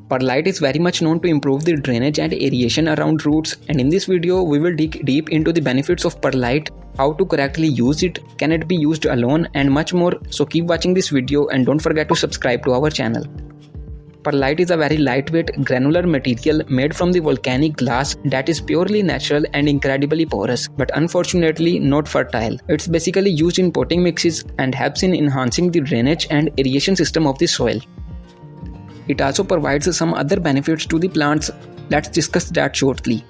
Perlite is very much known to improve the drainage and aeration around roots, and in this video we will dig deep into the benefits of perlite, how to correctly use it, can it be used alone, and much more. So keep watching this video and don't forget to subscribe to our channel. Perlite is a very lightweight, granular material made from the volcanic glass that is purely natural and incredibly porous, but unfortunately not fertile. It's basically used in potting mixes and helps in enhancing the drainage and aeration system of the soil. It also provides some other benefits to the plants. Let's discuss that shortly.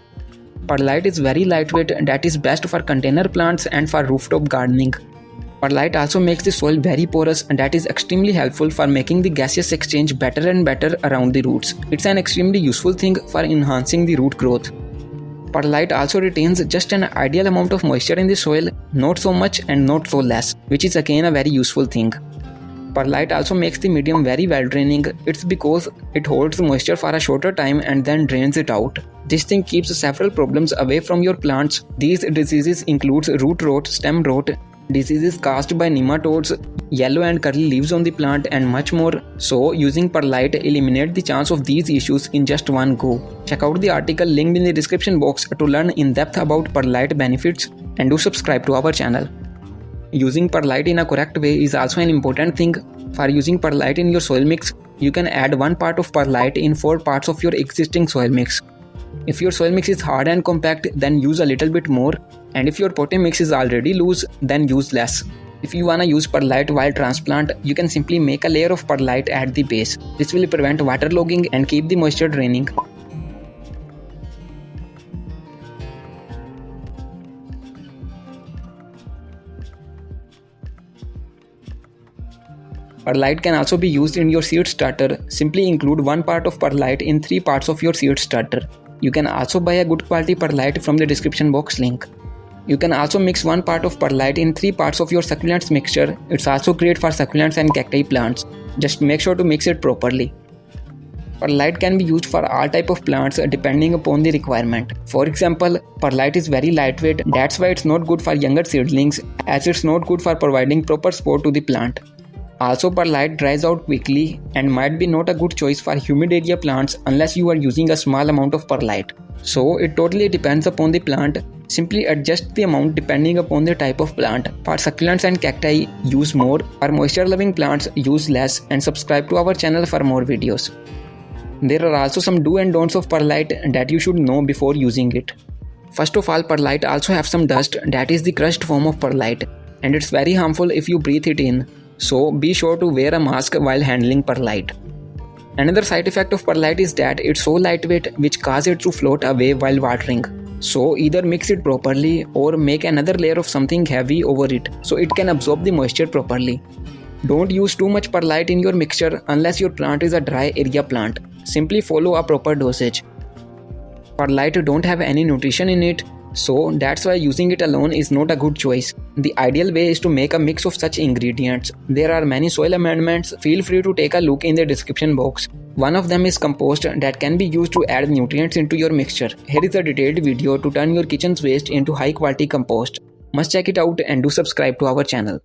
Perlite is very lightweight, that is best for container plants and for rooftop gardening. Perlite also makes the soil very porous, and that is extremely helpful for making the gaseous exchange better and better around the roots. It's an extremely useful thing for enhancing the root growth. Perlite also retains just an ideal amount of moisture in the soil, not so much and not so less, which is again a very useful thing. Perlite also makes the medium very well draining. It's because it holds moisture for a shorter time and then drains it out. This thing keeps several problems away from your plants. These diseases include root rot, stem rot, diseases caused by nematodes, yellow and curly leaves on the plant, and much more. So using perlite eliminates the chance of these issues in just one go. Check out the article linked in the description box to learn in depth about perlite benefits, and do subscribe to our channel. Using perlite in a correct way is also an important thing. For using perlite in your soil mix, you can add 1 part of perlite in 4 parts of your existing soil mix. If your soil mix is hard and compact, then use a little bit more, and if your potting mix is already loose, then use less. If you wanna use perlite while transplant, you can simply make a layer of perlite at the base. This will prevent waterlogging and keep the moisture draining. Perlite can also be used in your seed starter. Simply include 1 part of perlite in 3 parts of your seed starter. You can also buy a good quality perlite from the description box link. You can also mix 1 part of perlite in 3 parts of your succulents mixture. It's also great for succulents and cacti plants. Just make sure to mix it properly. Perlite can be used for all type of plants depending upon the requirement. For example, perlite is very lightweight, that's why it's not good for younger seedlings, as it's not good for providing proper support to the plant. Also, perlite dries out quickly and might be not a good choice for humid area plants unless you are using a small amount of perlite. So it totally depends upon the plant. Simply adjust the amount depending upon the type of plant. For succulents and cacti, use more. For moisture loving plants, use less, and subscribe to our channel for more videos. There are also some do and don'ts of perlite that you should know before using it. First of all, perlite also have some dust, that is the crushed form of perlite, and it's very harmful if you breathe it in. So be sure to wear a mask while handling perlite. Another side effect of perlite is that it's so lightweight, which causes it to float away while watering. So either mix it properly or make another layer of something heavy over it so it can absorb the moisture properly. Don't use too much perlite in your mixture unless your plant is a dry area plant. Simply follow a proper dosage. Perlite don't have any nutrition in it, so that's why using it alone is not a good choice. The ideal way is to make a mix of such ingredients. There are many soil amendments. Feel free to take a look in the description box. One of them is compost that can be used to add nutrients into your mixture. Here is a detailed video to turn your kitchen's waste into high quality compost. Must check it out and do subscribe to our channel.